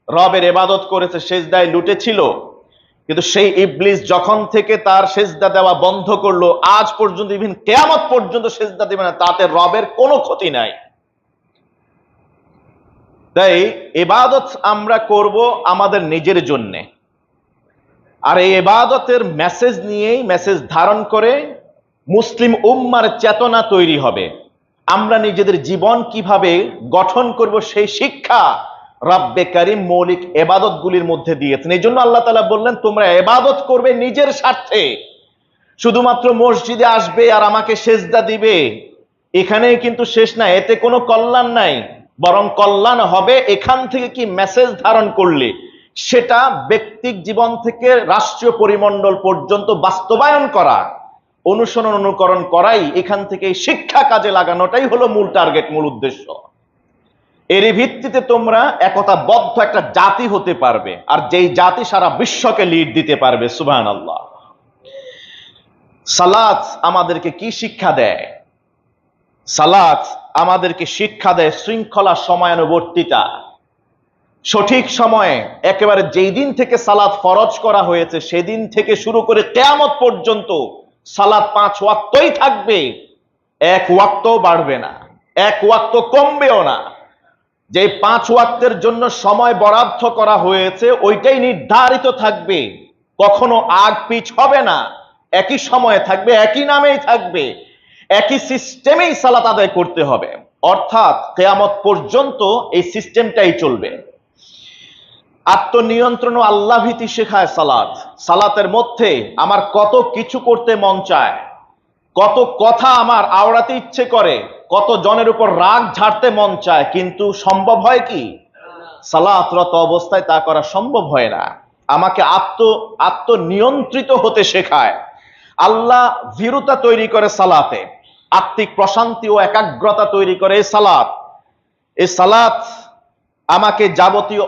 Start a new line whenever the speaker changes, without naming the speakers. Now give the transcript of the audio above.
রবের ইবাদত করেছে, সিজদায় লুটেছিল, কিন্তু সেই ইবলিস যখন থেকে তার সিজদা দেওয়া বন্ধ করলো, আজ পর্যন্ত ইভেন কিয়ামত পর্যন্ত সিজদা দিবে না, তাতে রবের কোনো ক্ষতি নাই। তাই ইবাদত আমরা করব আমাদের নিজের জন্যে, আর এই ইবাদতের মেসেজ নিয়েই, মেসেজ ধারণ করে মুসলিম উম্মার চেতনা তৈরি হবে। আমরা নিজেদের জীবন কিভাবে গঠন করব সেই শিক্ষা রব্বে কারীম মৌলিক ইবাদত গুলির মধ্যে দিয়েছেন। এই জন্য আল্লাহ তাআলা বললেন, তোমরা ইবাদত করবে নিজের স্বার্থে, শুধুমাত্র মসজিদে আসবে আর আমাকে সেজদা দিবে, এখানেই কিন্তু শেষ না, এতে কোনো কল্যাণ নাই। বরং কল্যাণ হবে এখান থেকে কি মেসেজ ধারণ করলে সেটা ব্যক্তিক জীবন থেকে রাষ্ট্রীয় পরিমণ্ডল পর্যন্ত বাস্তবায়ন করা, অনুসরণ অনুকরণ করাই, এখান থেকে শিক্ষা কাজে লাগানোটাই হলো মূল টার্গেট, মূল উদ্দেশ্য। এরই ভিত্তিতে তোমরা একতাবদ্ধ একটা জাতি হতে পারবে, আর যেই জাতি সারা বিশ্বকে লিড দিতে পারবে। সুবহানাল্লাহ। সালাত আমাদেরকে কি শিক্ষা দেয়? সালাত আমাদেরকে শিক্ষা দেয় শৃঙ্খলা, সময়ানুবর্তিতা। সঠিক সময়ে, একেবারে যেই দিন থেকে সালাত ফরজ করা হয়েছে সেদিন থেকে শুরু করে কিয়ামত পর্যন্ত সালাত 5 ওয়াক্তই থাকবে, এক ওয়াক্তও বাড়বে না, এক ওয়াক্ত কমবেও না। যে 5 ওয়াক্তের জন্য সময় বরাদ্দ করা হয়েছে ওইটাই নির্ধারিত থাকবে, কখনো আগ পিছ হবে না, একই সময়ে থাকবে, একই নামেই থাকবে, একই সিস্টেমেই সালাত আদায় করতে হবে। অর্থাৎ কিয়ামত পর্যন্ত এই সিস্টেমটাই চলবে। আত্মনিয়ন্ত্রণ ও আল্লাহ ভীতি শেখায় সালাত। সালাতের মধ্যে আমার কত কিছু করতে মন চায়, কত কথা আমার আওড়াতে ইচ্ছে করে, কত জনের উপর রাগ ঝাড়তে মন চায়, কিন্তু সম্ভব হয় কি? সালাতরত অবস্থায় তা করা সম্ভব হয় না। আমাকে আত্মনিয়ন্ত্রিত হতে শেখায়। আল্লাহ ভীরুতা তৈরি করে সালাতে, আত্মিক প্রশান্তি ও একাগ্রতা তৈরি করে এই সালাত। এই সালাত আমাকে যাবতীয়